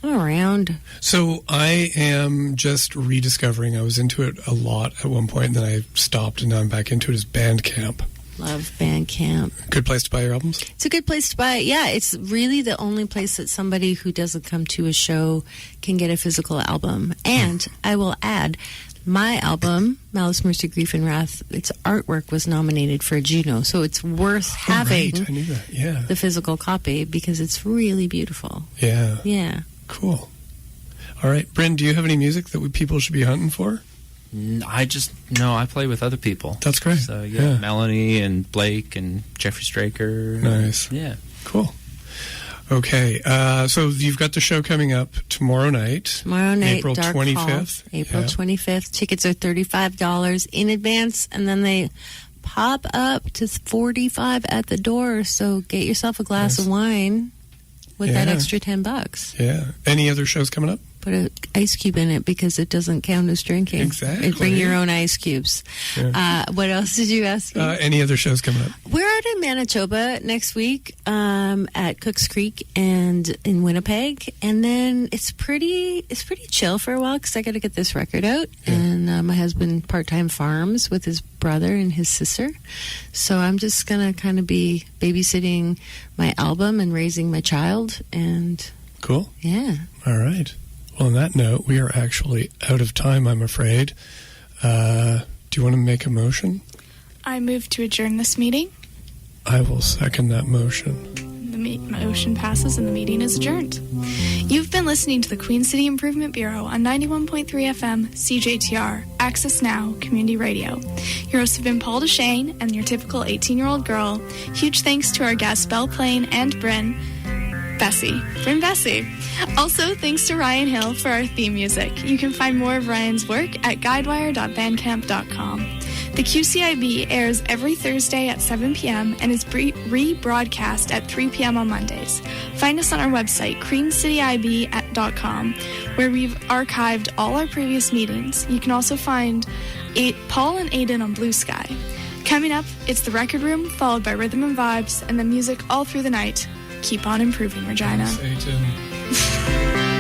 [SPEAKER 3] I'm around.
[SPEAKER 2] So I am just rediscovering. I was into it a lot at one point, and then I stopped, and now I'm back into it as Bandcamp.
[SPEAKER 3] Love Bandcamp.
[SPEAKER 2] Good place to buy your albums?
[SPEAKER 3] It's a good place to buy it. Yeah, it's really the only place that somebody who doesn't come to a show can get a physical album. And I will add, my album, Malice, Mercy, Grief, and Wrath, its artwork was nominated for a Juno, so it's worth having
[SPEAKER 2] I knew that. Yeah.
[SPEAKER 3] the physical copy because it's really beautiful.
[SPEAKER 2] Yeah.
[SPEAKER 3] Yeah.
[SPEAKER 2] Cool. All right. Bryn, do you have any music that people should be hunting for?
[SPEAKER 4] I play with other people.
[SPEAKER 2] That's great.
[SPEAKER 4] So, Melanie and Blake and Jeffrey Straker.
[SPEAKER 2] Nice.
[SPEAKER 4] Yeah.
[SPEAKER 2] Cool. Okay. So you've got the show coming up tomorrow night. April
[SPEAKER 3] Dark
[SPEAKER 2] 25th.
[SPEAKER 3] Hall, April 25th. Tickets are $35 in advance, and then they pop up to $45 at the door. So get yourself a glass of wine with that extra $10.
[SPEAKER 2] Yeah. Any other shows coming up?
[SPEAKER 3] Put an ice cube in it because it doesn't count as drinking.
[SPEAKER 2] Exactly.
[SPEAKER 3] And bring your own ice cubes. Yeah. What else did you ask me?
[SPEAKER 2] Any other shows coming up?
[SPEAKER 3] We're out in Manitoba next week at Cooks Creek and in Winnipeg, and then it's pretty chill for a while because I got to get this record out. And my husband part-time farms with his brother and his sister, so I'm just gonna kind of be babysitting my album and raising my child. And
[SPEAKER 2] cool.
[SPEAKER 3] Yeah.
[SPEAKER 2] All right. Well, on that note, we are actually out of time, I'm afraid. Do you want to make a motion?
[SPEAKER 1] I move to adjourn this meeting.
[SPEAKER 2] I will second that motion.
[SPEAKER 1] The motion passes and the meeting is adjourned. You've been listening to the Queen City Improvement Bureau on 91.3 FM CJTR, AccessNow Community Radio. Your hosts have been Paul DeShane and your typical 18-year-old girl. Huge thanks to our guests Belle Plain and Bryn Bessie. Also, thanks to Ryan Hill for our theme music. You can find more of Ryan's work at guidewire.bandcamp.com. The QCIB airs every Thursday at 7 p.m. and is rebroadcast at 3 p.m. on Mondays. Find us on our website, queencityib.com, where we've archived all our previous meetings. You can also find Paul and Aiden on Blue Sky. Coming up, it's The Record Room, followed by Rhythm and Vibes, and then music all through the night. Keep on improving, Regina.
[SPEAKER 2] Satan.